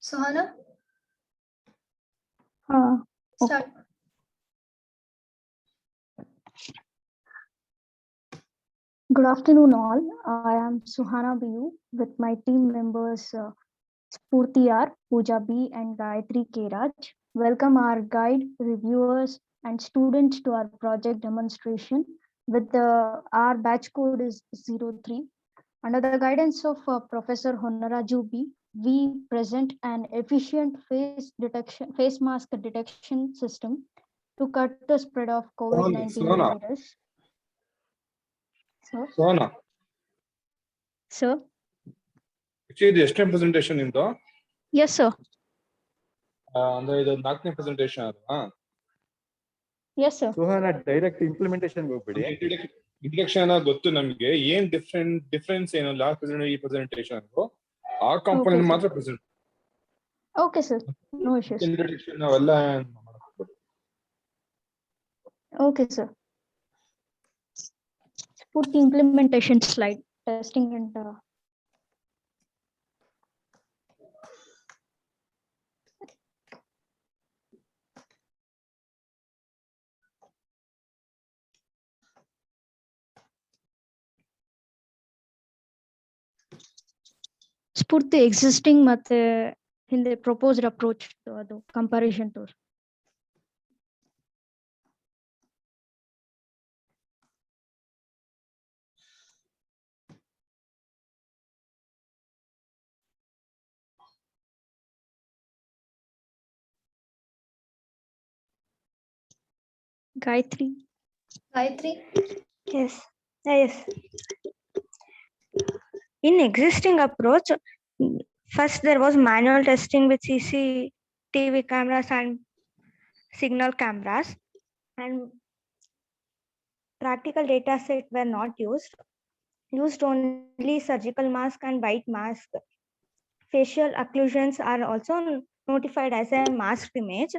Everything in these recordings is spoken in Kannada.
Suhana, Okay. start. Good afternoon, all. I am Suhana BU with my team members Spurti R, Pooja B, and Gayatri K. Raj. Welcome our guide, reviewers, and students to our project demonstration. With our batch code is 03. Under the guidance of Professor Honaraju B, we present an efficient face mask detection system to cut the spread of COVID-19 Suhana. virus. Suhana, Sir? actually the STM presentation in the Yes, sir. under the ನಾಲ್ಕನೇ presentation ಅಲ್ವಾ? Yes, sir. Suhana direct implementation ಹೋಗ್ಬಿಡಿ. ಇಂಟ್ರಡಕ್ಷನ್ ಗೊತ್ತು ನಮಗೆ, ಏನ್ ಡಿಫರೆನ್ಸ್ ಏನು ಲಾಸ್ಟ್ ಪ್ರೆಸೆಂಟ್ ಈ ಪ್ರೆಸೆಂಟೇಷನ್ ಆ ಕಾಂಪೋನೆಂಟ್ Okay, ಮಾತ್ರ present. Okay, sir. No issues. Introduction ಅವೆಲ್ಲ Okay, sir. Put the implementation slide, testing and put the existing ಮತ್ತೆ ಹಿಂದೆ proposed approach ಅದು comparison to. Gayatri. Gayatri, Yes. Yes. In existing approach, first there was manual testing with CCTV cameras and signal cameras, and practical data set were not used. Used only surgical mask and white mask. Facial occlusions are also notified as a masked image.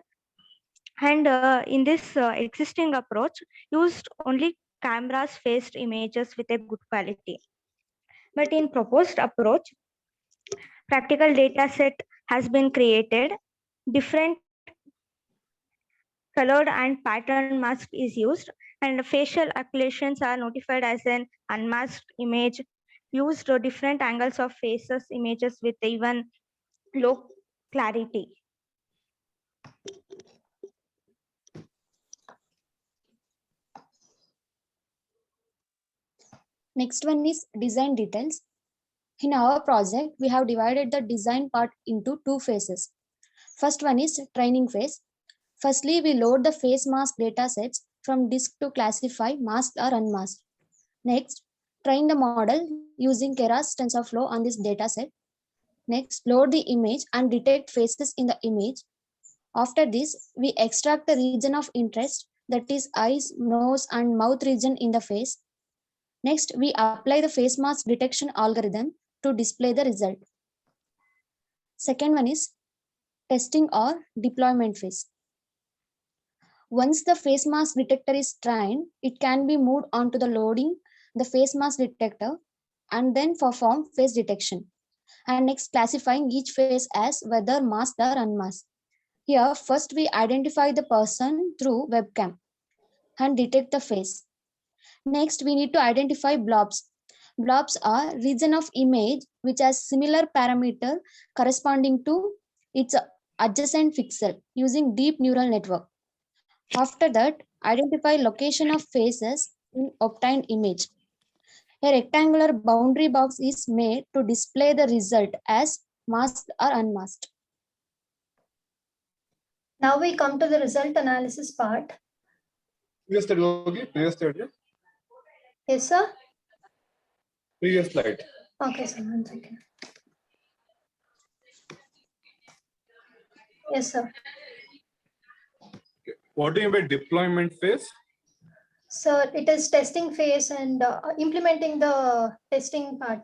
And in this existing approach, used only cameras faced images with a good quality. But in proposed approach, practical data set has been created. Different colored and pattern mask is used, and facial occlusions are notified as an unmasked image. Used different angles of faces images with even low clarity. Next one is design details. In our project, we have divided the design part into two phases. First one is training phase. Firstly, we load the face mask data sets from disk to classify masked or unmasked. Next, train the model using Keras TensorFlow on this data set. Next, load the image and detect faces in the image. After this, we extract the region of interest, that is eyes, nose, and mouth region in the face. Next, we apply the face mask detection algorithm to display the result. Second one is testing or deployment phase. Once the face mask detector is trained, it can be moved on to the loading the face mask detector and then perform face detection. And next, classifying each face as whether masked or unmasked. Here, first we identify the person through webcam and detect the face. Next, we need to identify blobs. Blobs are region of image which has similar parameter corresponding to its adjacent pixel using deep neural network. After that, identify location of faces in obtained image. A rectangular boundary box is made to display the result as masked or unmasked. now we come to the result analysis part. previous slide. Yes, sir. Previous slide. Okay, sir. 1 second. Yes, sir. What do you mean by deployment phase? So it is testing phase and implementing the testing part.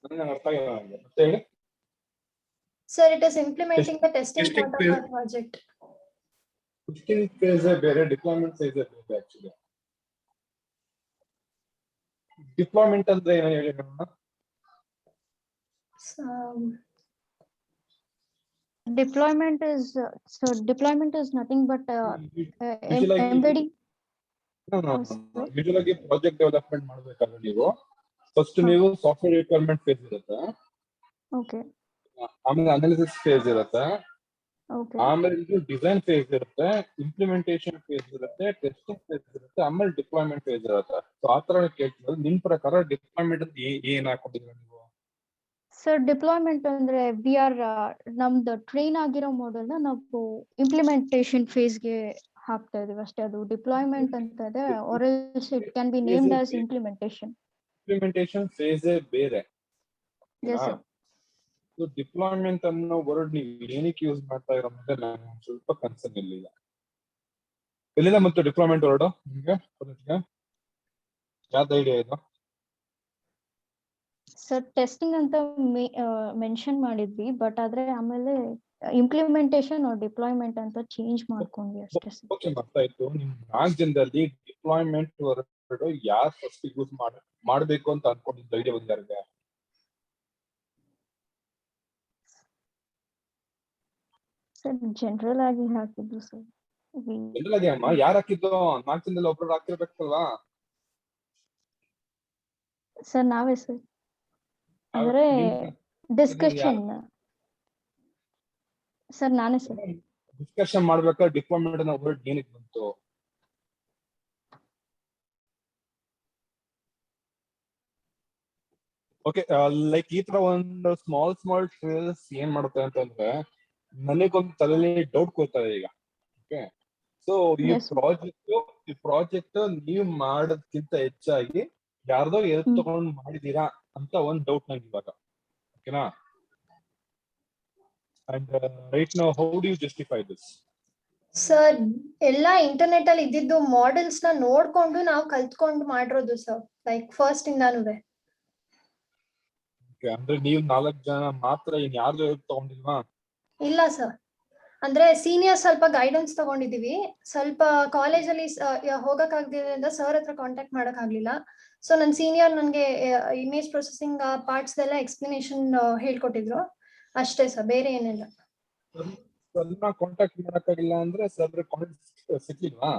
ನನಗೆ ಅರ್ಥ ಆಗಿಲ್ಲ ನನಗೆ. ಮತ್ತೆ ಹೇಳಿ. Sir, it is implementing the testing Testing part of our phase. project. Testing phase ಬೇರೆ, ಡಿಪ್ಲಾಯ್ಮೆಂಟ್ phase ಬೇರೆ ಆಕ್ಚುಲಿ. ಡಿಪ್ಲಾಯ್ಮೆಂಟ್ ಅಂದ್ರೆ ಏನು ಹೇಳಿ ನೋಡೋಣ. Deployment is nothing but Usually- embedding. Usual ಆಗಿ ಪ್ರಾಜೆಕ್ಟ್ ಡೆವಲಪ್ಮೆಂಟ್ ಮಾಡ್ಬೇಕಾದ್ರೆ ನೀವು ಫಸ್ಟ್ ಹಾ. ನೀವು ಸಾಫ್ಟ್ವೇರ್ ರಿಕ್ವೈರ್ಮೆಂಟ್ ಫೇಸ್ ಇರುತ್ತೆ, Okay. ಆಮೇಲೆ ಅನಾಲಿಸಿಸ್ ಫೇಸ್ ಇರುತ್ತೆ, Okay. ಆಮೇಲೆ ಇದು ಡಿಸೈನ್ ಫೇಸ್ ಇರುತ್ತೆ, ಇಂಪ್ಲಿಮೆಂಟೇಷನ್ ಫೇಸ್ ಇರುತ್ತೆ, ಟೆಸ್ಟಿಂಗ್ ಫೇಸ್ ಇರುತ್ತೆ, ಆಮೇಲೆ ಡಿಪ್ಲಾಯ್ಮೆಂಟ್ ಫೇಸ್ ಇರುತ್ತೆ. ಸೊ ಆ ತರ ಕೇಳ್ತಿರೋದು ನಿಮ್ ಪ್ರಕಾರ ಡಿಪ್ಲಾಯ್ಮೆಂಟ್ ಅಂತ ಏನ್ ಹಾಕೊಂಡಿದ್ದೀರಾ ನೀವು? ಸರ್ ಡಿಪ್ಲಾಯ್ಮೆಂಟ್ ಅಂದ್ರೆ ವಿ ಆರ್ ನಮ್ದು ಟ್ರೈನ್ ಆಗಿರೋ ಮಾಡೆಲ್ ನ ನಾವು ಇಂಪ್ಲಿಮೆಂಟೇಷನ್ ಫೇಸ್ಗೆ ಹಾಕ್ತಾ ಇದೀವಿ ಅಷ್ಟೇ. ಅದು ಡಿಪ್ಲಾಯ್ಮೆಂಟ್ ಅಂತ ಇದೆ, or else it can be named as implementation. Implementation phase ಬೇರೆ. Yes sir. ಸೊ ಡಿಪ್ಲಾಯ್ಮೆಂಟ್ ಅನ್ನೋ ವರ್ಡ್ ನೀವು ಏನಕ್ಕೆ ಯೂಸ್ ಮಾಡ್ತಾ ಇರೋ ಅಂದ್ರೆ ನಾನು ಸ್ವಲ್ಪ ಕನ್ಸರ್ನ್ ಇರಲಿಲ್ಲ. ಎಲ್ಲಿಂದ ಮತ್ತು ಡಿಪ್ಲಾಯ್ಮೆಂಟ್ ವರ್ಡ್ ನಿಮ್ಗೆ ಯಾವ್ದು ಐಡಿಯಾ ಇದು? ಸರ್ ಟೆಸ್ಟಿಂಗ್ ಅಂತ ಮೆನ್ಷನ್ ಮಾಡಿದ್ವಿ, ಬಟ್ ಆದ್ರೆ ಆಮೇಲೆ ಇಂಪ್ಲಿಮೆಂಟೇಷನ್ or ಡಿಪ್ಲಾಯ್ಮೆಂಟ್ ಅಂತ ಚೇಂಜ್ ಮಾಡ್ಕೊಂಡ್ವಿ ಅಷ್ಟೇ ಸರ್. ಓಕೆ, ಗೊತ್ತಾಯ್ತು. ನಿಮ್ 4 ಜನದಲ್ಲಿ ಡಿಪ್ಲಾಯ್ಮೆಂಟ್ ವರ್ಡ್ ಯಾರು ಫಸ್ಟ್ ಯೂಸ್ ಮಾಡಬೇಕು ಅಂತ ಅನ್ಕೊಂಡಿದ್ದು ಐಡಿಯಾ ಬಂದ ಯಾರಿಗೆ? ಸರ್ ಜನರಲ್ ಆಗಿ ಹಾಕಿದ್ದು ಸರ್. ಜನರಲ್ ಆಗಿ ಅಮ್ಮ ಯಾರು ಹಾಕಿದ್ದು? 4 ಜನದಲ್ಲಿ ಒಬ್ರು ಹಾಕಿರ್ಬೇಕಲ್ವಾ? ಸರ್ ನಾವೇ ಸರ್. ಅಂದ್ರೆ ಡಿಸ್ಕಷನ್ ಸರ್ ನಾನೇ ಸರ್. ಡಿಸ್ಕಷನ್ ಮಾಡ್ಬೇಕಾದ್ರೆ ಡಿಪ್ಲಾಯ್ಮೆಂಟ್ ಅನ್ನೋ ವರ್ಡ್ ಏನಕ್ಕೆ ಬಂತು? ಓಕೆ, ಲೈಕ್ ಈ ತರ ಒಂದು ಸ್ಮಾಲ್ ಟ್ರೇಸ್ ಏನ್ ಮಾಡುತ್ತೆ ಅಂತಂದ್ರೆ ನನಗೊಂದು ತಲೆಯಲ್ಲಿ ಡೌಟ್ ಕೊಡ್ತಾ ಇದೆ ಈಗ. ಓಕೆ, ಸೊ ಈ ಪ್ರಾಜೆಕ್ಟ್ ನೀವು ಮಾಡೋದಕ್ಕಿಂತ ಹೆಚ್ಚಾಗಿ ಯಾರ್ದೋ ತಗೊಂಡು ಮಾಡಿದೀರಾ ಅಂತ ಒಂದು ಡೌಟ್ ನಂಗೆ ಇವಾಗ. ಓಕೆನಾ? And right now how do you justify this? Sir ಎಲ್ಲಾ ಇಂಟರ್ನೆಟ್ ಅಲ್ಲಿ ಇದ್ದಿದ್ದು ಮಾಡೆಲ್ಸ್ ನ ನೋಡ್ಕೊಂಡು ನಾವು ಕಲ್ತ್ಕೊಂಡು ಮಾಡಿರೋದು ಸರ್, ಲೈಕ್ ಫಸ್ಟ್ ಇಂದಾನು. ಅಂದ್ರೆ ನೀವು 4 ಜನ ಮಾತ್ರ, ಇನ್ ಯಾರ್ದು ತಗೊಂಡಿಲ್ವಾ? ಇಲ್ಲ ಸರ್, ಅಂದ್ರೆ ಸೀನಿಯರ್ ಸ್ವಲ್ಪ ಗೈಡೆನ್ಸ್ ತಗೊಂಡಿದೀವಿ. ಸ್ವಲ್ಪ ಕಾಲೇಜಲ್ಲಿ ಹೋಗಕ್ಕಾಗದ್ರಿಂದ ಸರ್ ಹತ್ರ ಕಾಂಟ್ಯಾಕ್ಟ್ ಮಾಡಕ್ ಆಗ್ಲಿಲ್ಲ. ಸೊ ನನ್ ಸೀನಿಯರ್ ನನ್ಗೆ ಇಮೇಜ್ ಪ್ರೊಸೆಸಿಂಗ್ ಪಾರ್ಟ್ಸ್ ಎಲ್ಲ ಎಕ್ಸ್ಪ್ಲನೇಷನ್ ಹೇಳ್ಕೊಟ್ಟಿದ್ರು ಅಷ್ಟೇ ಸರ್, ಬೇರೆ ಏನಿಲ್ಲ. ಕಾಂಟ್ಯಾಕ್ಟ್ ಮಾಡಕ್ಕಾಗಿಲ್ಲ ಅಂದ್ರೆ ಸರ್ ಕಾಂಟ್ಯಾಕ್ಟ್ ಸಿಕ್ಕಿಲ್ವಾ?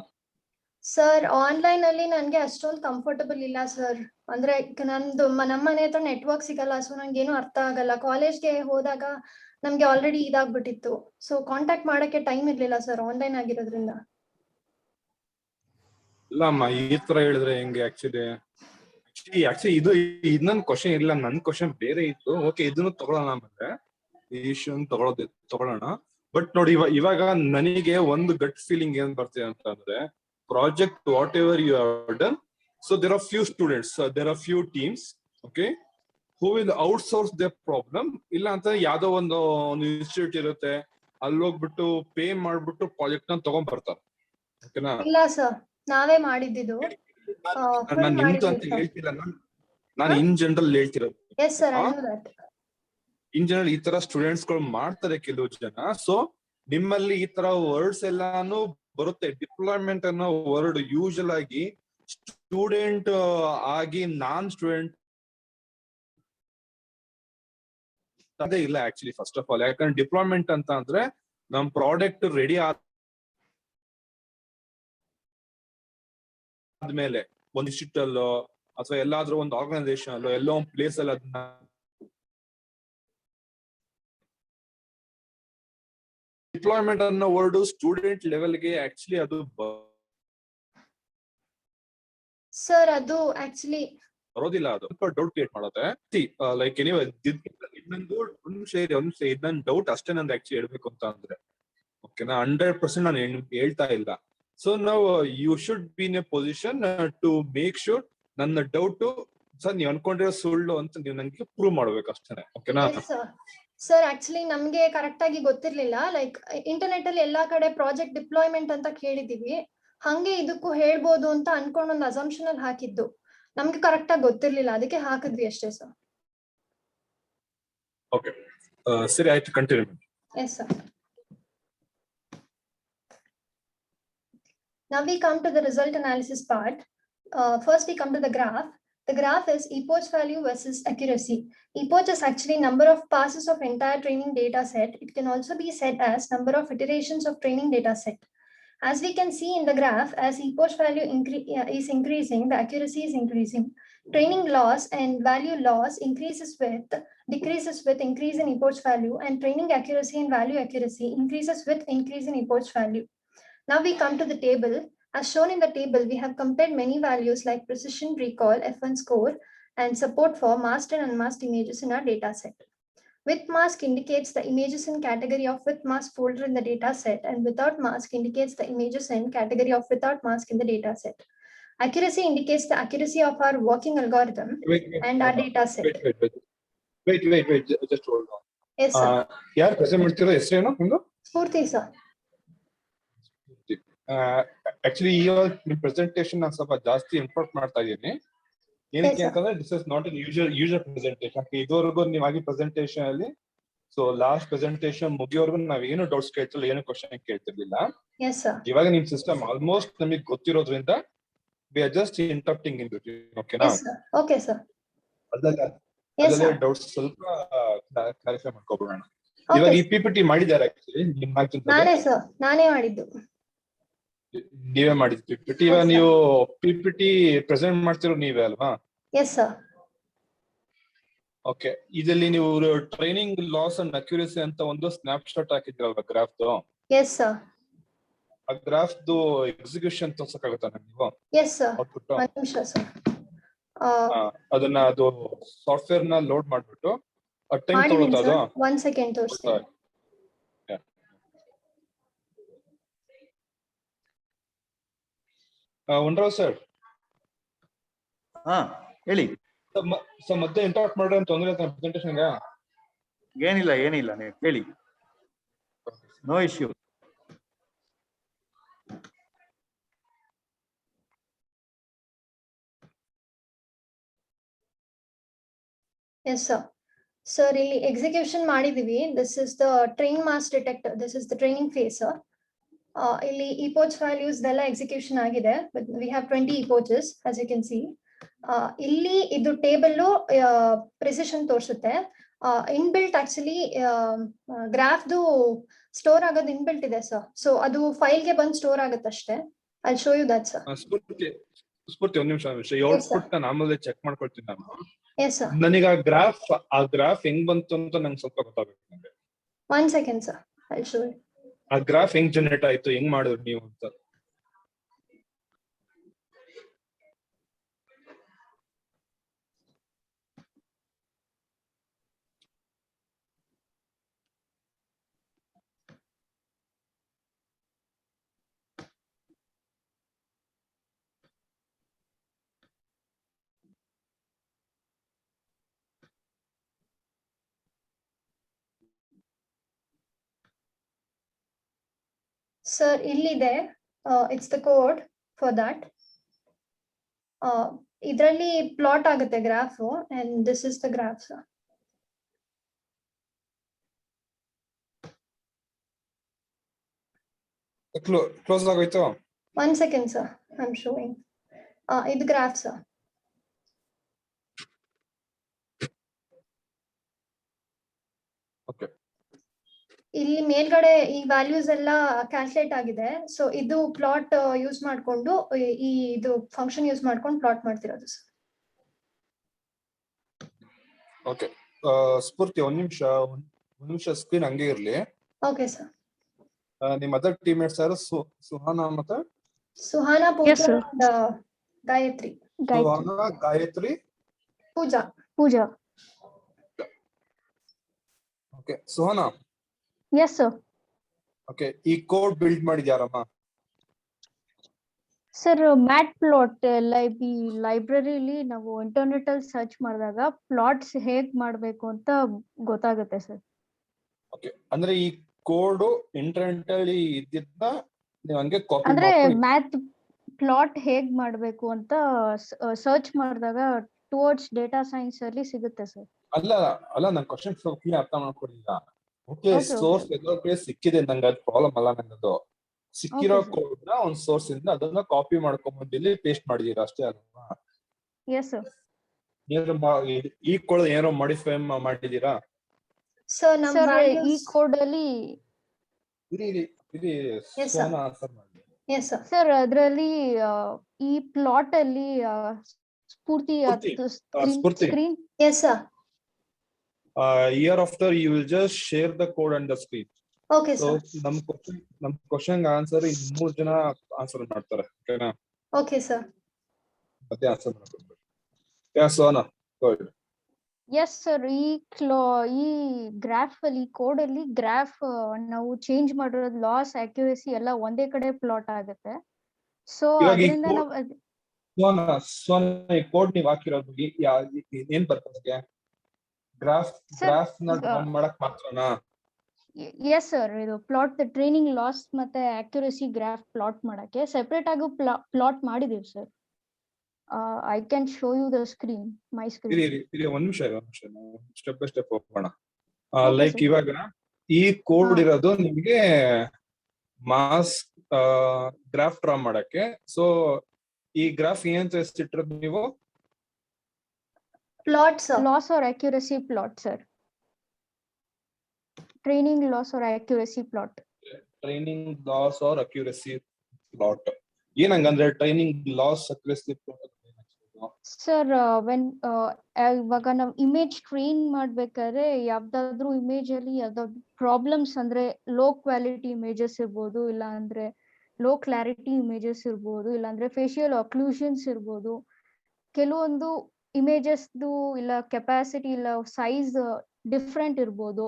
ಸರ್ ಆನ್ಲೈನ್ ಅಲ್ಲಿ ನನ್ಗೆ ಅಷ್ಟೊಂದು ಕಂಫರ್ಟಬಲ್ ಇಲ್ಲ ಸರ್. ಅಂದ್ರೆ ನಂದು ನಮ್ಮ ಮನೆ ಹತ್ರ ನೆಟ್ವರ್ಕ್ ಸಿಗಲ್ಲ, ಸೊ ನಂಗೆ ಏನು ಅರ್ಥ ಆಗಲ್ಲ. ಕಾಲೇಜ್ಗೆ ಹೋದಾಗ ನಮ್ಗೆ ಆಲ್ರೆಡಿ ಇದಾಗ್ಬಿಟ್ಟಿತ್ತು, ಸೊ ಕಾಂಟ್ಯಾಕ್ಟ್ ಮಾಡಕ್ಕೆ ಟೈಮ್ ಇರ್ಲಿಲ್ಲ ಸರ್, ಆನ್ಲೈನ್ ಆಗಿರೋದ್ರಿಂದ. ಇಲ್ಲ ಅಮ್ಮ, ಈ ತರ ಹೇಳಿದ್ರೆ ಹೆಂಗೆ? ಆಕ್ಚುಲಿ ಇದು ಇನ್ನೊಂದು ಕ್ವಶನ್ ಇಲ್ಲ, ನನ್ ಕ್ವಶನ್ ಬೇರೆ ಇತ್ತು. ಓಕೆ, ಇದನ್ನು ತಗೊಳ್ಳೋಣ, ಆಮೇಲೆ ಈ ಇಶ್ಯೂ ತಗೊಳ್ಳೋಣ. ಬಟ್ ನೋಡಿ, ಇವಾಗ ನನಗೆ ಒಂದು ಗಟ್ ಫೀಲಿಂಗ್ ಏನ್ ಬರ್ತಿದೆ ಅಂತಂದ್ರೆ, project whatever you have done, so there are few students, there are few teams, okay, who will outsource the problem. ಇಲ್ಲ ಅಂತ ಯಾವ್ದೋ ಒಂದು ಇನ್ಸ್ಟಿಟ್ಯೂಟ್ ಇರುತ್ತೆ, ಅಲ್ಲಿ ಹೋಗ್ಬಿಟ್ಟು ಪೇ ಮಾಡ್ಬಿಟ್ಟು ಪ್ರಾಜೆಕ್ಟ್ ನ ತಗೊಂಡ್ ಬರ್ತಾರೆ. ಓಕೆನಾ? ಇಲ್ಲ ಸರ್, ನಾವೇ ಮಾಡಿದ್ದು. ನಾನು ನಿಮ್ದು ಅಂತ ಹೇಳ್ತಿಲ್ಲ, ನಾನು ಇನ್ ಜನರಲ್ ಹೇಳ್ತಿರೋದು. Yes sir, I know that. In general ಈ ತರ ಸ್ಟೂಡೆಂಟ್ಸ್ ಗಳು ಮಾಡ್ತಾರೆ ಕೆಲವು ಜನ. ಸೊ ನಿಮ್ಮಲ್ಲಿ ಈ ತರ ವರ್ಡ್ಸ್ ಎಲ್ಲಾನು ಬರುತ್ತೆ. ಡಿಪ್ಲಾಯ್ಮೆಂಟ್ ಅನ್ನೋ ವರ್ಡ್ ಯೂಶಲ್ ಆಗಿ ಸ್ಟೂಡೆಂಟ್ ಆಗಿ ನಾನ್ ಸ್ಟೂಡೆಂಟ್ ಅದೇ ಇಲ್ಲ ಆಕ್ಚುಲಿ. ಫಸ್ಟ್ ಆಫ್ ಆಲ್, ಯಾಕಂದ್ರೆ ಡಿಪ್ಲಾಯ್ಮೆಂಟ್ ಅಂತ ಅಂದ್ರೆ ನಮ್ ಪ್ರಾಡಕ್ಟ್ ರೆಡಿ ಆದ್ಮೇಲೆ ಒಂದು ಇನ್ಸ್ಟಿಟ್ಯೂಟ್ ಅಲ್ಲೋ ಅಥವಾ ಎಲ್ಲಾದ್ರೂ ಒಂದು ಆರ್ಗನೈಸೇಷನ್ ಅಲ್ಲೋ ಎಲ್ಲೋ ಒಂದು ಪ್ಲೇಸ್ ಅಲ್ಲಿ ಅದನ್ನ ಡಿಪ್ಲಾಯ್ಮೆಂಟ್ ಅನ್ನೋ ವರ್ಡ್ ಸ್ಟೂಡೆಂಟ್ ಲೆವೆಲ್ಗೆ ಆಕ್ಚುಲಿ ಅದು ಸರ್ ಅದು ಆಕ್ಚುಲಿ ಬರೋದಿಲ್ಲ. ಅದು ಸ್ವಲ್ಪ ಡೌಟ್ ಕ್ರಿಯೇಟ್ ಮಾಡುತ್ತೆ. ಲೈಕ್ ಎನಿವೆ, ಇನ್ನೊಂದು ಇದನ್ನ ಡೌಟ್ ಅಷ್ಟೇ ನಂದು ಆಕ್ಚುಲಿ ಹೇಳ್ಬೇಕು ಅಂತ ಅಂದ್ರೆ. ಓಕೆನಾ? 100% ನಾನು ಹೇಳ್ತಾ ಇಲ್ಲ. ಸೊ ನಾವು you should be in a position to make sure ನನ್ನ ಡೌಟ್ ಸರ್ ನೀವು ಅನ್ಕೊಂಡಿರೋ ಸುಳ್ಳು ಅಂತ ನೀವು ನಂಗೆ ಪ್ರೂವ್ ಮಾಡ್ಬೇಕು ಅಷ್ಟೇ. ಓಕೆನಾ? ಸರ್ ಆಕ್ಚುಲಿ ನಮ್ಗೆ ಕರೆಕ್ಟ್ ಆಗಿ ಗೊತ್ತಿರ್ಲಿಲ್ಲ. ಲೈಕ್ ಇಂಟರ್ನೆಟ್ ಅಲ್ಲಿ ಎಲ್ಲಾ ಕಡೆ ಪ್ರಾಜೆಕ್ಟ್ ಡಿಪ್ಲಾಯ್ಮೆಂಟ್ ಅಂತ ಕೇಳಿದೀವಿ, ಹಂಗೆ ಇದಕ್ಕೂ ಹೇಳ್ಬೋದು ಅಂತ ಅನ್ಕೊಂಡ್ ಒಂದು ಅಸಂಪ್ಷನ್ ಅಲ್ಲಿ ಹಾಕಿದ್ದು. ನಮ್ಗೆ ಕರೆಕ್ಟ್ ಆಗಿ ಗೊತ್ತಿರ್ಲಿಲ್ಲ, ಅದಕ್ಕೆ ಹಾಕಿದ್ವಿ ಅಷ್ಟೇ ಸರ್. ಓಕೆ, ಸರಿ ಆಯ್ತು, continue. Yes sir. Now we come to the result analysis part. First we come to the graph. The graph is epoch value versus accuracy. Epoch is actually number of passes of entire training data set. It can also be said as number of iterations of training data set. As we can see in the graph, as epoch value is increasing, the accuracy is increasing. Training loss and value loss decreases with increase in epoch value, and training accuracy and value accuracy increases with increase in epoch value. Now we come to the table. As shown in the table, we have compared many values like precision, recall, F1 score, and support for masked and unmasked images in our data set. With mask indicates the images in category of with mask folder in the data set, and without mask indicates the images in category of without mask in the data set. Accuracy indicates the accuracy of our working algorithm and our data set. Wait. Just hold on. Yes, sir. ಯಾರು ಪ್ರೆಸೆಂಟ್ ಮಾಡ್ತಿರೋ ಹೆಸರೇನು ನಿಮ್ದು? Spurti, sir. ಆಕ್ಚುಲಿ ಈ ನಿಮ್ ಪ್ರೆಸೆಂಟೇಶನ್ ನಾನು ಸ್ವಲ್ಪ ಜಾಸ್ತಿ ಇಂಪೋರ್ಟ್ ಮಾಡ್ತಾ ಇದ್ದೀನಿ. ಏನಕ್ಕೆ ಅಂತಂದ್ರೆ this is not an usual presentation. ಇದುವರೆಗೂ ನೀವು ಆಗಿ ಪ್ರೆಸೆಂಟೇಶನ್ ಅಲ್ಲಿ ಸೊ ಲಾಸ್ಟ್ ಪ್ರೆಸೆಂಟೇಶನ್ ಮುಗಿಯೋವರೆಗೂ ನಾವೇನು ಡೌಟ್ಸ್ ಕೇಳ್ತಿಲ್ಲ, ಏನು ಕ್ವಶನ್ ಕೇಳ್ತಿರ್ಲಿಲ್ಲ. Yes, sir. ಇವಾಗ ನಿಮ್ ಸಿಸ್ಟಮ್ ಆಲ್ಮೋಸ್ಟ್ ನಮಗೆ ಗೊತ್ತಿರೋದ್ರಿಂದ we are just interrupting in between. ಓಕೆನಾ? Yes, sir. Okay, sir. Yes, ಅದಲ್ಲೇ sir. ಡೌಟ್ಸ್ ಸ್ವಲ್ಪ ಕ್ಲಾರಿಫೈ ಮಾಡ್ಕೊಬಿಡೋಣ. ಇವಾಗ ಈ PPT ಮಾಡಿದ್ದಾರೆ ಆಕ್ಚುಲಿ ನಿಮ್ ನಾನೇ ಮಾಡಿದ್ದು. ನೀವೇ ಮಾಡಿದ್ PPT. ಇವಾಗ ನೀವು PPT ಪ್ರೆಸೆಂಟ್ ಮಾಡ್ತಿರೋ ನೀವೇ ಅಲ್ವಾ? Yes, sir. ಓಕೆ. ಇದರಲ್ಲಿ ನೀವು ಟ್ರೈನಿಂಗ್ ಲಾಸ್ ಅಂಡ್ ಅಕ್ಯುರಸಿ ಅಂತ ಒಂದು ಸ್ನ್ಯಾಪ್ ಶಾಟ್ ಹಾಕಿದ್ರಲ್ವಾ ಗ್ರಾಫ್ದು? Yes, sir. ಆ ಗ್ರಾಫ್ದು ಎಕ್ಸಿಕ್ಯೂಷನ್ ತೋರ್ಸಕ್ಕಾಗುತ್ತಾ ನೀವು? Yes, sir. ಔಟ್ಪುಟ್ ಒಂದು ನಿಮಿಷ ಸರ್. ಅದನ್ನ ಅದು ಸಾಫ್ಟ್ವೇರ್ ನ ಲೋಡ್ ಮಾಡ್ಬಿಟ್ಟು ಟೈಮ್ ತಗೊಳುತ್ತಾ ಅದು? 1 ಸೆಕೆಂಡ್ ತೋರಿಸ್ತೀನಿ. ಉಂಡ್ರಾವ್ ಸರ್. ಹೇಳಿ. ಮತ್ತೆ ಇಂಟರಾಕ್ಟ್ ಮಾಡ್ರೆ ತೊಂದ್ರೆ ಆಯ್ತಾ ಪ್ರೆಸೆಂಟೇಷನ್ ಗೆ? ಏನಿಲ್ಲ ನೀವು ಹೇಳಿ. No issue. Yes, sir. Sir, ಇಲ್ಲಿ ಎಕ್ಸಿಕ್ಯೂಷನ್ ಮಾಡಿದೀವಿ. This is the train mask detector. This is the training phase, sir. ಇಲ್ಲಿ epoch values ಎಲ್ಲ ಎಕ್ಸಿಕ್ಯೂಷನ್ ಆಗಿದೆ. We have 20 epoches as you can see. ಇಲ್ಲಿ ಇದು ಟೇಬಲ್ ಪ್ರೆಸಿಷನ್ ತೋರಿಸುತ್ತೆ. ಇನ್ಬಿಲ್ಟ್ ಆಕ್ಚುಲಿ ಗ್ರಾಫ್ದು ಸ್ಟೋರ್ ಆಗೋದು ಇನ್ಬಿಲ್ಟ್ ಇದೆ ಸರ್. ಸೊ ಅದು ಫೈಲ್ಗೆ ಬಂದು ಸ್ಟೋರ್ ಆಗುತ್ತೆ ಅಷ್ಟೇ. I'll show you that, sir. ಸ್ಫೂರ್ತಿ ಒಂದ್ ನಿಮಿಷ ಔಟ್ಪುಟ್ ನ ಆಮೇಲೆ ಚೆಕ್ ಮಾಡ್ಕೊಳ್ತೀನಿ ನಾನು. Yes, sir. ನನಗೆ ಆ ಗ್ರಾಫ್ ಹೆಂಗ್ ಬಂತು ಅಂತ ನಂಗೆ ಸ್ವಲ್ಪ ಗೊತ್ತಾಗಬೇಕು ನನಗೆ. 1 second, sir. I'll show you. ಆ ಗ್ರಾಫ್ ಹೆಂಗ್ ಜನರೇಟ್ ಆಯ್ತು, ಹೆಂಗ್ ಮಾಡಿದ್ರು ನೀವು ಅಂತ? Sir, ಇಲ್ಲಿದೆ. It's the code for that. ಇದರಲ್ಲಿ ಪ್ಲಾಟ್ ಆಗುತ್ತೆ graph, and this is the graph, sir. Close ಆಗೋಯ್ತು? 1 second, sir. I'm showing. ಇದು ಗ್ರಾಫ್, sir. ಓಕೆ. ಇಲ್ಲಿ ಮೇಲ್ಗಡೆ ಈ ವ್ಯಾಲ್ಯೂಸ್ ಎಲ್ಲ ಕ್ಯಾಲ್ಕುಲೇಟ್ ಆಗಿದೆ. ಸೊ ಇದು ಪ್ಲಾಟ್ ಯೂಸ್ ಮಾಡ್ಕೊಂಡು ಇದು ಫಂಕ್ಷನ್ ಯೂಸ್ ಮಾಡ್ಕೊಂಡು ಪ್ಲಾಟ್ ಮಾಡ್ತಿರೋದು ಸರ್. ಓಕೆ. ಸ್ಫೂರ್ತಿ ಒಂದ್ ನಿಮಿಷ ಸ್ಕ್ರೀನ್ ಹಂಗೆ ಇರ್ಲಿ. Okay sir. ನಿಮ್ ಅದರ್ ಟೀಮ್ಮೇಟ್ಸ್ ಯಾರು? ಸುಹಾನಾ ಮತ್ತೆ Suhana, Gayathri. Suhana, Gayathri, Pooja. Okay. Suhana. Yes, sir. Okay. ಈ ಕೋಡ್ ಬಿಲ್ಡ್ ಮಾಡಿದ ಯಾರಮ್ಮ? ಸರ್, ಮ್ಯಾಟ್ ಪ್ಲಾಟ್ ಲೈಬ್ರರಿಲಿ ನಾವು ಇಂಟರ್ನೆಟ್ ಅಲ್ಲಿ ಸರ್ಚ್ ಮಾಡಿದಾಗ ಪ್ಲಾಟ್ಸ್ ಹೇಗ್ ಮಾಡ್ಬೇಕು ಅಂತ ಗೊತ್ತಾಗುತ್ತೆ ಸರ್. ಓಕೆ. ಅಂದ್ರೆ ಈ ಕೋಡ್ ಇಂಟರ್ನೆಟ್ ಅಲ್ಲಿ ಇದ್ದಿದ್ದ ನೀವು ಹಂಗೆ ಕಾಪಿ ಅಂದ್ರೆ ಮ್ಯಾಥ್ ಪ್ಲಾಟ್ ಹೇಗ್ ಮಾಡ್ಬೇಕು ಅಂತ ಸರ್ಚ್ ಮಾಡಿದಾಗ ಟುವರ್ಡ್ಸ್ ಡೇಟಾ ಸೈನ್ಸ್ ಅಲ್ಲಿ ಸಿಗುತ್ತೆ ಸರ್. ಅಲ್ಲ ನನ್ ಕ್ವಶನ್ ಸ್ವಲ್ಪ ಕ್ಲಿಯರ್ ಅರ್ಥ ಮಾಡ್ಕೊಡಿಲ್ಲ. ಓಕೆ. ಸೋರ್ಸ್ ಸಿಕ್ಕಿದೆ ನಂಗೆ, ಅದು ಪ್ರಾಬ್ಲಮ್ ಅಲ್ಲ ನನ್ನದು. ಸಿಕ್ಕಿರೋ ಕೋಡ್ ನ ಒಂದ್ ಸೋರ್ಸ್ ಇಂದ ಅದನ್ನ ಕಾಪಿ ಮಾಡ್ಕೊಂಡ್ಬಂದು ಇಲ್ಲಿ ಪೇಸ್ಟ್ ಮಾಡಿದೀರಾ ಅಷ್ಟೇ ಅಲ್ವಾ? Yes, sir. ಈ ಕೋಡ್ ಏನೋ ಮಾಡಿಫೈ ಮಾಡಿದೀರಾ? ಸೊ ನಮ್ ಸರ್ ಈ values ಕೋಡ್ ಅಲ್ಲಿ ಇದು Yes, sir. ಸೋನಾ ಆನ್ಸರ್ ಮಾಡಿ. yes sir. ಸರ್ ಅದರಲ್ಲಿ ಈ ಪ್ಲಾಟ್ ಅಲ್ಲಿ Spoorthi Spoorthi. Screen Yes sir. Year after you will just share the code on the screen. Okay So sir. ನಮ್ ಕ್ವಶನ್ ಆನ್ಸರ್ 3 ಜನ ಆನ್ಸರ್ ಮಾಡ್ತಾರೆ. ಓಕೆನಾ? Okay sir. ಮತ್ತೆ ಆನ್ಸರ್ ಮಾಡ್ಬೇಕು. ಯಾ ಸೋನಾ ಗುಡ್. ಎಸ್ ಸರ್ ಈ ಗ್ರಾಫ್ ಅಲ್ಲಿ ಕೋಡ್ ಅಲ್ಲಿ ಗ್ರಾಫ್ ನಾವು ಚೇಂಜ್ ಮಾಡಿರೋದು ಲಾಸ್ ಅಕ್ಯುರಸಿ ಎಲ್ಲ ಒಂದೇ ಕಡೆ ಪ್ಲಾಟ್ ಆಗುತ್ತೆ. ಸೊ ಇವಾಗ ಈ ಅದರಿಂದ code- ನಾವು ಸೋನಾ ಈ ಕೋಡ್ ನೀವು ಹಾಕಿರೋದು ಏನ್ ಪರ್ಪಸ್ಗೆ? ಗ್ರಾಫ್ Sir, ನ ಡ್ರಾ ಮಾಡಕ್ ಮಾತ್ರನಾ? ಎಸ್ ಸರ್ ಇದು ಪ್ಲಾಟ್ ಟ್ರೈನಿಂಗ್ ಲಾಸ್ ಮತ್ತೆ ಅಕ್ಯುರಸಿ ಗ್ರಾಫ್ ಪ್ಲಾಟ್ ಮಾಡಕ್ಕೆ ಸೆಪರೇಟ್ ಆಗಿ ಪ್ಲಾಟ್ ಮಾಡಿದೀವಿ sir. I can show you the screen my screen. ಇರಿ ಒಂದ್ ನಿಮಿಷ ನಾವು ಸ್ಟೆಪ್ ಬೈ ಸ್ಟೆಪ್ ಹೋಗೋಣ. Okay, like sir. ಇವಾಗ ಈ ಕೋಡ್ ಹಾ. ಇರೋದು ನಿಮ್ಗೆ ಮಾಸ್ ಗ್ರಾಫ್ ಡ್ರಾ ಮಾಡಕ್ಕೆ. ಸೊ ಈ ಗ್ರಾಫ್ ಏನ್ ಇಟ್ಟಿರೋದು ನೀವು? Plot sir. Loss or accuracy plot, sir. Training loss or accuracy plot. Training loss or accuracy plot. ಏನಂಗಂದ್ರೆ training loss accuracy plot. Sir ಇವಾಗ ನಾವು ಇಮೇಜ್ ಟ್ರೈನ್ ಮಾಡ್ಬೇಕಾದ್ರೆ ಯಾವ್ದಾದ್ರು ಇಮೇಜ್ ಅಲ್ಲಿ ಯಾವ್ದಾದ್ರು ಪ್ರಾಬ್ಲಮ್ಸ್ ಅಂದ್ರೆ ಲೋ ಕ್ವಾಲಿಟಿ ಇಮೇಜಸ್ ಇರ್ಬೋದು, ಇಲ್ಲ ಅಂದ್ರೆ ಲೋ ಕ್ಲಾರಿಟಿ ಇಮೇಜಸ್ ಇರ್ಬೋದು, ಇಲ್ಲ ಅಂದ್ರೆ ಫೇಶಿಯಲ್ ಅಕ್ಲೂಷನ್ಸ್ ಇರ್ಬೋದು. ಕೆಲವೊಂದು ಇಮೇಜಸ್ದು ಇಲ್ಲ ಕೆಪಾಸಿಟಿ ಇಲ್ಲ ಸೈಜ್ ಡಿಫ್ರೆಂಟ್ ಇರ್ಬೋದು,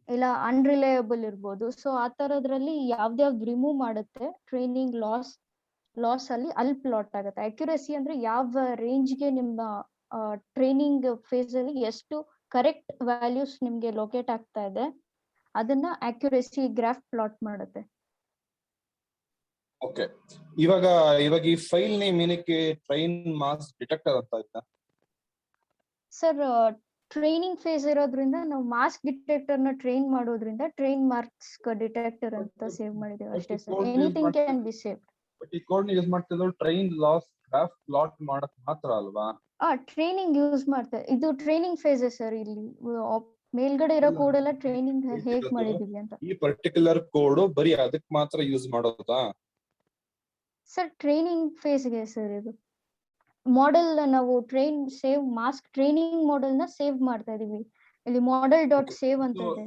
ಇಲ್ಲ ಅನ್ರಿಲಯಬಲ್ ಇರ್ಬೋದು. ಸೊ ಆ ತರದ್ರಲ್ಲಿ ಯಾವ್ದ್ಯಾವ್ದು ರಿಮೂವ್ ಮಾಡುತ್ತೆ ಟ್ರೈನಿಂಗ್ ಲಾಸ್ ಅಲ್ಲಿ ಪ್ಲಾಟ್ ಆಗುತ್ತೆ. ಅಕ್ಯುರಸಿ ಅಂದ್ರೆ ಯಾವ ರೇಂಜ್ಗೆ ನಿಮ್ಮ ಟ್ರೈನಿಂಗ್ ಫೇಸ್ ಅಲ್ಲಿ ಎಷ್ಟು ಕರೆಕ್ಟ್ ವ್ಯಾಲ್ಯೂಸ್ ನಿಮ್ಗೆ ಲೊಕೇಟ್ ಆಗ್ತಾ ಇದೆ ಅದನ್ನ ಅಕ್ಯುರಸಿ ಗ್ರಾಫ್ ಪ್ಲಾಟ್ ಮಾಡುತ್ತೆ. ಓಕೆ, ಇವಾಗ ಈ ಫೈಲ್ ನೇಮ್ ಏನಕ್ಕೆ ಟ್ರೈನ್ ಮಾಸ್ ಡಿಟೆಕ್ಟರ್ ಅಂತ ಆಯ್ತಾ? ಸರ್ ಟ್ರೈನಿಂಗ್ ಫೇಸ್ ಇರೋದ್ರಿಂದ ನಾವು ಮಾಸ್ಕ್ ಡಿಟೆಕ್ಟರ್ ನ ಟ್ರೈನ್ ಮಾಡೋದ್ರಿಂದ ಟ್ರೈನ್ ಮಾರ್ಕ್ಸ್ ಡಿಟೆಕ್ಟರ್ ಅಂತ ಸೇವ್ ಮಾಡಿದ್ದೇವೆ ಅಷ್ಟೇ sir. Anything can be save. But ಈ ಕೋಡ್ ಯೂಸ್ ಮಾಡ್ತಿದ್ರು ಟ್ರೈನ್ ಲಾಸ್ ಗ್ರಾಫ್ ಪ್ಲಾಟ್ ಮಾಡಕ್ ಮಾತ್ರ ಅಲ್ವಾ? ಟ್ರೈನಿಂಗ್ ಯೂಸ್ ಮಾಡ್ತಾರೆ. ಇದು ಟ್ರೈನಿಂಗ್ ಫೇಸ್ ಸರ್. ಇಲ್ಲಿ ಮೇಲ್ಗಡೆ ಇರೋ ಕೋಡ್ ಎಲ್ಲ ಟ್ರೈನಿಂಗ್ ಹೇಗ್ ಮಾಡಿದೀವಿ ಅಂತ. ಈ ಪರ್ಟಿಕ್ಯುಲರ್ ಕೋಡ್ ಬರೀ ಅದಕ್ಕೆ ಮಾತ್ರ ಯೂಸ್ ಮಾಡೋದಾ ಸರ್? ಟ್ರೈನಿಂಗ್ ಫೇಸ್ಗೆ ಸರ್. ಇದು ಮಾಡೆಲ್ ನಾವು ಮಾಸ್ಕ್ ಟ್ರೈನಿಂಗ್ ಮಾಡೆಲ್ ನ ಸೇವ್ ಮಾಡ್ತಾ ಇದೀವಿ. ಇಲ್ಲಿ ಮಾಡೆಲ್ ಡಾಟ್ ಸೇವ್ ಅಂತ ಇದೆ.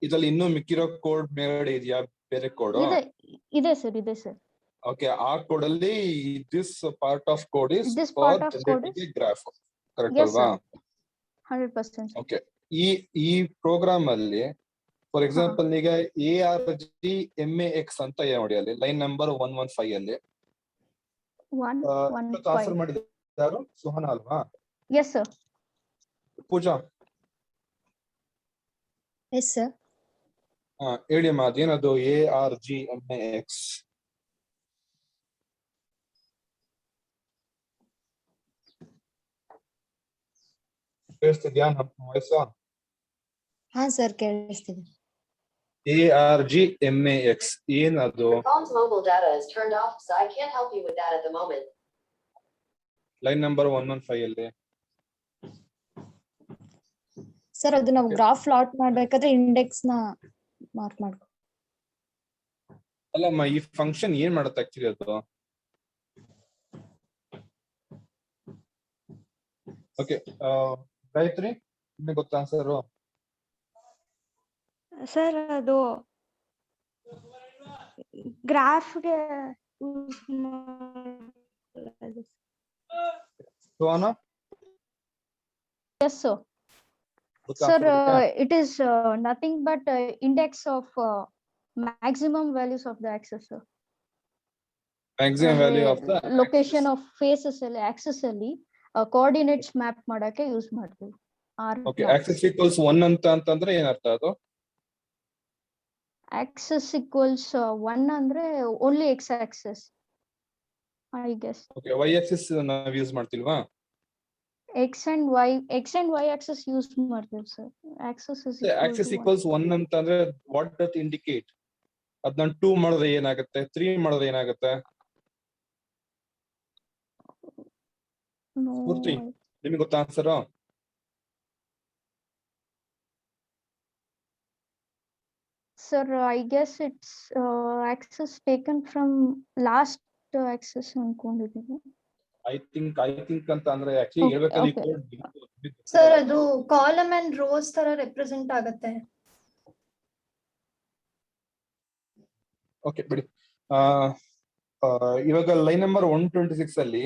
ಇದ್ರಲ್ಲಿ ಇನ್ನೂ ಮಿಕ್ಕಿರೋ ಕೋಡ್ ಮೇಲ್ಗಡೆ ಇದೆಯಾ ಬೇರೆ ಕೋಡ್? ಇದೆ ಸರ್, ಇದೆ ಸರ್. ಓಕೆ, ಆ ಕೋಡ್ ಅಲ್ಲಿ this part of code is This for part of code is- generating graph, correct Yes, ಅಲ್ವಾ? 100%. ಓಕೆ, ಈ ಪ್ರೋಗ್ರಾಮ್ ಅಲ್ಲಿ ಫಾರ್ ಎಕ್ಸಾಂಪಲ್ ಈಗ ARGMAX ಅಂತ ಇದೆ ನೋಡಿ, ಅಲ್ಲಿ ಲೈನ್ ನಂಬರ್ 115 ಅಲ್ಲಿ 115. ಟ್ರಾನ್ಸ್ಫರ್ ಮಾಡಿದ ಯಾರು? ಸುಹಾನ ಅಲ್ವಾ? Yes sir. ಪೂಜಾ Yes, sir. ಹೇಳಿ ಅಮ್ಮ, ಅದೇನದು ARGMAX? ಕೇಳಿಸ್ತಿದ್ಯಾ ನಮ್ಮ ವಾಯ್ಸ್? ಹಾ ಸರ್, ಕೇಳಿಸ್ತಿದೆ. ARGMAX ಏನದು? Phone's mobile data is turned off, so I can't help you with that at the moment. Line number 115 ಅಲ್ಲಿ. ಸರ್ ಅದು ನಾವು ಗ್ರಾಫ್ ಪ್ಲಾಟ್ ಮಾಡ್ಬೇಕಾದ್ರೆ ಇಂಡೆಕ್ಸ್ ನ ಮಾರ್ಕ್ ಮಾಡ್ಕೊ. ಅಲ್ಲಮ್ಮ, ಈ ಫಂಕ್ಷನ್ ಏನ್ ಮಾಡುತ್ತೆ ಆಕ್ಚುಲಿ ಅದು? ಓಕೆ, ಗಾಯತ್ರಿ ನಿಮಗೆ ಗೊತ್ತಾ ಆನ್ಸರ್? ಸರ್ ಅದು ಗ್ರಾಫ್ಗೆ Suhana Yes sir. Sir, it is nothing but index of maximum values of the axis sir. Maximum value of the location of faces ಅಲ್ಲಿ ಆಕ್ಸೆಸ್ ಅಲ್ಲಿ ಕೋಆರ್ಡಿನೇಟ್ಸ್ ಮ್ಯಾಪ್ ಮಾಡಕ್ಕೆ ಯೂಸ್ ಮಾಡ್ತೀವಿ. ಓಕೆ, ಆಕ್ಸೆಸ್ ಈಕ್ವಲ್ಸ್ 1 ಅಂತಂದ್ರೆ ಏನರ್ಥ ಅದು? ಆಕ್ಸೆಸ್ ಈಕ್ವಲ್ಸ್ 1 ಅಂದ್ರೆ only X axes I guess. Okay, Y axis ನಾವು ಯೂಸ್ ಮಾಡ್ತಿಲ್ವಾ? X and Y axes use ಮಾಡ್ತೀವಿ ಸರ್. ಆಕ್ಸೆಸ್ ಈಕ್ವಲ್ಸ್ 1 ಅಂತಂದ್ರೆ ವಾಟ್ ಡಟ್ ಇಂಡಿಕೇಟ್? ಅದನ್ನ 2 ಮಾಡಿದ್ರೆ ಏನಾಗುತ್ತೆ, 3 ಮಾಡಿದ್ರೆ ಏನಾಗುತ್ತೆ? ಪೂರ್ತಿ ನಿಮ್ಗೆ ಗೊತ್ತಾ answer? Sir, I guess it's access taken from last access ಅನ್ಕೊಂಡಿದ್ದೀನಿ. ಐ ಥಿಂಕ್ ಅಂತ ಅಂದ್ರೆ ಆಕ್ಚುಲಿ Okay, ಹೇಳ್ಬೇಕಾದ್ರೆ okay. ಸರ್ ಅದು ಕಾಲಮ್ ಅಂಡ್ ರೋಸ್ ತರ ರೆಪ್ರೆಸೆಂಟ್ ಆಗತ್ತೆ. ಓಕೆ ಬಿಡಿ. ಇವಾಗ ಲೈನ್ ನಂಬರ್ 126 ಅಲ್ಲಿ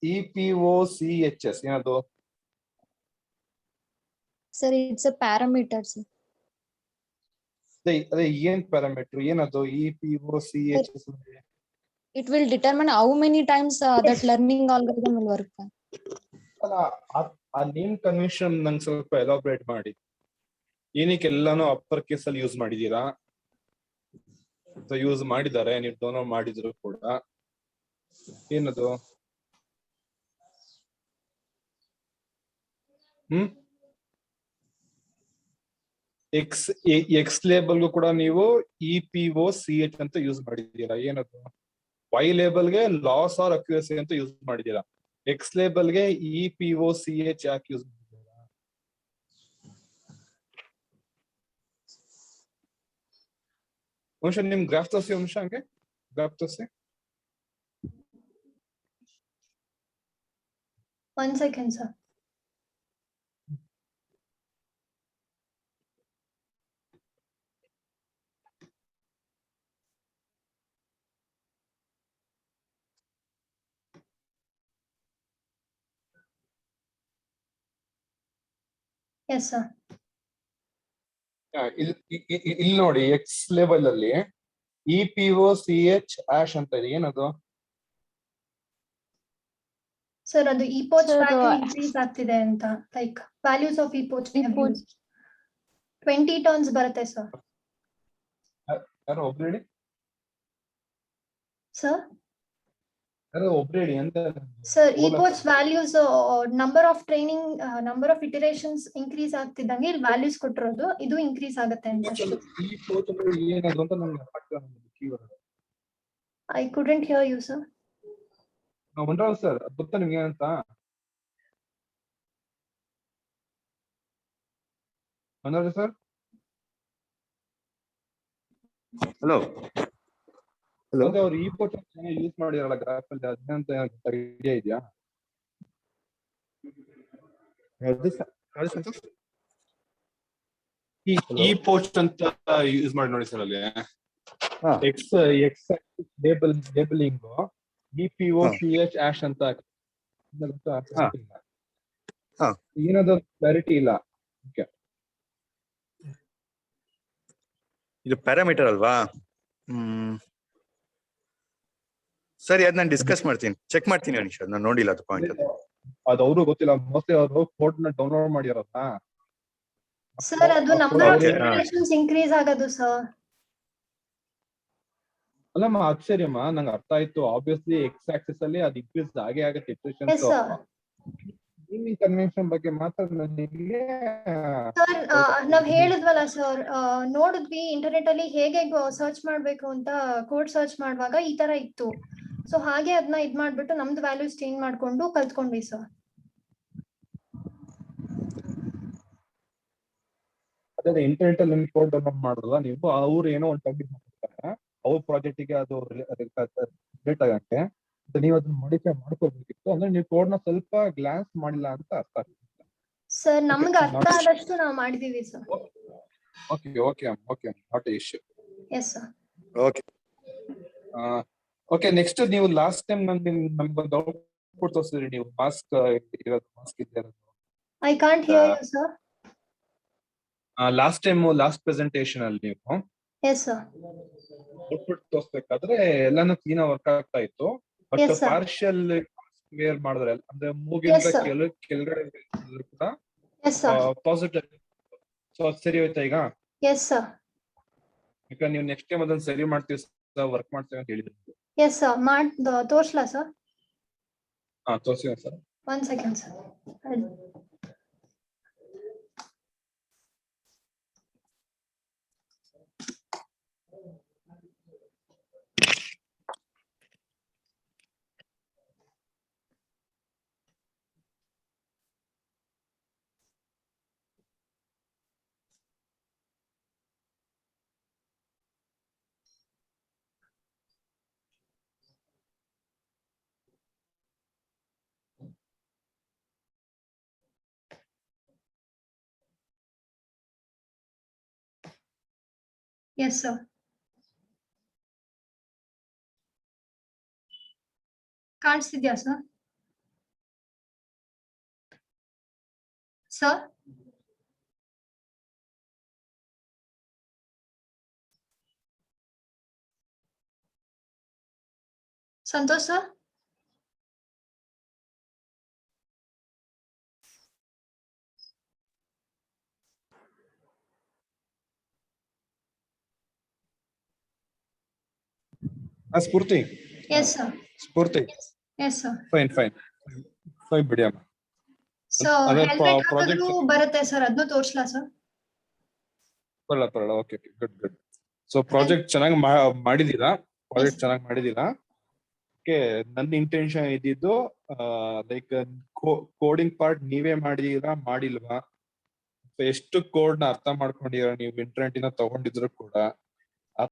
EPOCHS ಏನದು? Sir, it's a parameter, sir. ಅದೇ ಏನ್ ಪ್ಯಾರಾಮೀಟರ್ ಏನದು EPOCHS? It will determine how many times that learning algorithm will work. ಆ ನೇಮ್ ಕನ್ವೆನ್ಷನ್ ನಂಗೆ ಸ್ವಲ್ಪ ಎಲಾಬ್ರೇಟ್ ಮಾಡಿ. ಏನಕ್ಕೆ ಎಲ್ಲಾನು ಅಪ್ಪರ್ ಕೇಸ್ ಅಲ್ಲಿ ಯೂಸ್ ಮಾಡಿದೀರಾ? ಯೂಸ್ ಮಾಡಿದ್ದಾರೆ, ನೀವು ಡೌನ್ಲೋಡ್ ಮಾಡಿದ್ರು ಕೂಡ. ಏನದು? ಎಕ್ಸ್ ಲೇಬಲ್ಗೂ ಕೂಡ ನೀವು EPOCH ಅಂತ ಯೂಸ್ ಮಾಡಿದ್ದೀರಾ. ಏನದು? ವೈ ಲೇಬಲ್ಗೆ ಲಾಸ್ ಆರ್ ಅಕ್ಯುರಸಿ ಅಂತ ಯೂಸ್ ಮಾಡಿದ್ದೀರಾ. ಎಕ್ಸ್ ಲೇಬಲ್ಗೆ EPOCH ಯಾಕೆ ಯೂಸ್ ಮಾಡಿದ್ದೀರಾ? ವಂಶ ನಿಮ್ ಗ್ರಾಫ್ ತೋರಿಸಿ, ವಂಶ ಹಂಗೆ ಗ್ರಾಫ್ ತೋರಿಸಿ. 1 second, sir. Yes, sir. ಇಲ್ಲಿ ನೋಡಿ, ಎಕ್ಸ್ ಲೇಬಲ್ ಅಲ್ಲಿ EPOCH ಆಶ್ ಅಂತ ಇದೆ. ಏನದು? ಸರ್ ಅದು epoch Sir, value increase ಆಗ್ತಿದೆ ಅಂತ, like values of epoch we have epoch- used. 20 turns ಬರುತ್ತೆ ಸರ್. ಯಾರೋ ಒಬ್ರು ಹೇಳಿ, ಸರ್ ಯಾರೋ ಒಬ್ರು ಹೇಳಿ ಅಂತ. Sir epoch values number of training number of iterations increase ಆಗ್ತಿದ್ದಂಗೆ ಇಲ್ಲಿ ವ್ಯಾಲ್ಯೂಸ್ ಕೊಟ್ಟಿರೋದು ಇದು ಇನ್ಕ್ರೀಸ್ ಆಗುತ್ತೆ ಅಂತ ಅಷ್ಟೇ. ಏನದು ಅಂತ ನಂಗೆ ಅರ್ಥ ಆಗ್ತಿಲ್ಲ. Keyword I couldn't hear you sir. ಮಂಡ್ರಾವ್ ಸರ್, ಅದು ಗೊತ್ತಾ ನಿಮ್ಗೆ ಏನಂತ? ಮಂಡ್ರಾವ್ ಸರ್, ಹಲೋ ಹಲೋ ಅವ್ರು EPOCH ಯೂಸ್ ಮಾಡಿರಲ್ಲ ಗ್ರಾಫ್ ಅಲ್ಲಿ, ಅದಂತ ಐಡಿಯಾ ಇದೆಯಾ? EPOCH ಅಂತ ಯೂಸ್ ಮಾಡಿ ನೋಡಿ ಸರ್. ಅಲ್ಲಿ ಎಕ್ಸ್ ಲೇಬಲಿಂಗ್ EPOCH ಆಶ್ ಅಂತ ಏನದು ಕ್ಲಾರಿಟಿ ಇಲ್ಲ. ಇದು ಪ್ಯಾರಾಮೀಟರ್ ಅಲ್ವಾ? ಸರಿ, ಅದ್ ನಾನು ಡಿಸ್ಕಸ್ ಮಾಡ್ತೀನಿ, ಚೆಕ್ ಮಾಡ್ತೀನಿ ಅನಿಶ್. ನಾನು ನೋಡಿಲ್ಲ ಅದು ಪಾಯಿಂಟ್. ಅದು ಅವರು ಗೊತ್ತಿಲ್ಲ, ಮೋಸ್ಟ್ಲಿ ಅವರು ಕೋಡ್ ನ ಡೌನ್ಲೋಡ್ ಮಾಡಿರೋದಾ? ಸರ್ ಅದು ನಂಬರ್ ಆಫ್ Okay, ಇಟರೇಷನ್ಸ್ ಇನ್ಕ್ರೀಸ್ ಆಗೋದು ಸರ್. ಅಲ್ಲಮ್ಮ, ಅದು ಸರಿಯಮ್ಮ, ನಂಗೆ ಅರ್ಥ ಆಯ್ತು. ಆಬ್ವಿಯಸ್ಲಿ ಎಕ್ಸ್ ಆಕ್ಸಿಸ್ ಅಲ್ಲಿ ಅದು ಇನ್ಕ್ರೀಸ್ ಆಗೇ ಆಗುತ್ತೆ Yes, sir. ನೇಮಿಂಗ್ ಕನ್ವೆನ್ಷನ್ ಬಗ್ಗೆ ಮಾತ್ರ ನನಗೆ ಸರ್ ನಾವ್ ಹೇಳಿದ್ವಲ್ಲ ಸರ್, ನೋಡಿದ್ವಿ ಇಂಟರ್ನೆಟ್ ಅಲ್ಲಿ ಹೇಗೆ ಸರ್ಚ್ ಮಾಡ್ಬೇಕು ಅಂತ. ಕೋಡ್ ಸರ್ಚ್ ಮಾಡುವಾಗ ಈ ತರ ಇತ್ತು. ಸೊ ಹಾಗೆ ಅದನ್ನ ಇದ್ ಮಾಡ್ಬಿಟ್ಟು ನಮ್ದು ವ್ಯಾಲ್ಯೂಸ್ ಚೇಂಜ್ ಮಾಡ್ಕೊಂಡು ಕಲ್ತ್ಕೊಂಡ್ವಿ ಸರ್. ಅದೇ ಇಂಟರ್ನೆಟ್ ಅಲ್ಲಿ ನಿಮ್ಗೆ ಕೋಡ್ ಡೌನ್ಲೋಡ್ ಮಾಡಿದ್ರಲ್ಲ ನೀವು, ಅವ್ರು ಏನೋ ಒಂದು ಟಾಪಿಕ್ ಮಾಡ್ತಾರೆ, ಅವ್ರ ಪ್ರಾಜೆಕ್ಟ್ ಗೆ ಅದು ರಿಲೇಟ್ ಆಗಕ್ಕೆ ನೀವು ಅದನ್ನ ಮಾಡಿಫೈ ಮಾಡ್ಕೋಬೇಕಿತ್ತು. ಅಂದ್ರೆ ನೀವು ಕೋಡ್ ನ ಸ್ವಲ್ಪ ಗ್ಲಾನ್ಸ್ ಮಾಡಿಲ್ಲ ಅಂತ ಅರ್ಥ ಆಗ್ತದೆ. ಸರ್ ನಮ್ಗೆ ಅರ್ಥ ಆದಷ್ಟು ನಾವು ಮಾಡಿದೀವಿ ಸರ್. Okay okay okay, not a issue. Yes sir. Okay okay, next ನೀವು ಲಾಸ್ಟ್ ಟೈಮ್ ನಮ್ಗೆ ಒಂದು ಔಟ್ಪುಟ್ ತೋರಿಸಿದ್ರಿ ನೀವು, ಮಾಸ್ಕ್ ಇರೋದು, ಮಾಸ್ಕ್ ಇರೋದು. I can't hear you sir. Last time last presentation ಅಲ್ಲಿ ನೀವು ಎಸ್ ಸರ್. ಔಟ್ಪುಟ್ ತೋರಿಸ್ಬೇಕಾದ್ರೆ ಎಲ್ಲಾನು ಕ್ಲೀನ್ ವರ್ಕ್ ಆಗ್ತಾ ಇತ್ತು. But Yes, sir. Partial wear ಮಾಡಿದ್ರೆ, ಅಂದ್ರೆ ಮೂಗಿಂದ Yes, sir. ಕೆಳಗಡೆ ಕೂಡ ಎಸ್ ಸರ್. ಪಾಸಿಟಿವ್. ಸೊ ಅದು ಸರಿ ಹೋಯ್ತಾ ಈಗ? Yes sir. ಈಗ ನೀವು ನೆಕ್ಸ್ಟ್ ಟೈಮ್ ಅದನ್ನ ಸರಿ ಮಾಡ್ತೀವಿ ವರ್ಕ್ ಮಾಡ್ತೀವಿ ಅಂತ ಹೇಳಿದ್ರಿ. Yes sir. ತೋರ್ಸ್ಲಾ ಸರ್? ತೋರಿಸಿ sir. 1 second sir. Yes sir. ಕಾಣಿಸ್ತಿದ್ಯಾ sir? Sir Santosh sir? Spoorthi. Yes sir. Spoorthi. Yes sir. Fine ಬಿಡಿ ಅಮ್ಮ. ಸೊ ಅದೇ ಹೆಲ್ಮೆಟ್ project- ಹಾಕಿದ್ರು ಬರುತ್ತೆ ಸರ್, ಅದನ್ನು ತೋರ್ಸ್ಲಾ ಸರ್? ಪರವಾಗಿಲ್ಲ. Okay good. ಸೊ ಪ್ರಾಜೆಕ್ಟ್ ಚೆನ್ನಾಗಿ ಮಾಡಿದೀರಾ. ಓಕೆ, ನನ್ನ ಇಂಟೆನ್ಷನ್ ಇದ್ದಿದ್ದು ಲೈಕ್ ಕೋಡಿಂಗ್ ಪಾರ್ಟ್ ನೀವೇ ಮಾಡಿಲ್ವಾ? ಎಷ್ಟು ಕೋಡ್ ನ ಅರ್ಥ ಮಾಡ್ಕೊಂಡಿದೀರಾ ನೀವು ಇಂಟರ್ನೆಟ್ ಇಂದ ತಗೊಂಡಿದ್ರು ಕೂಡ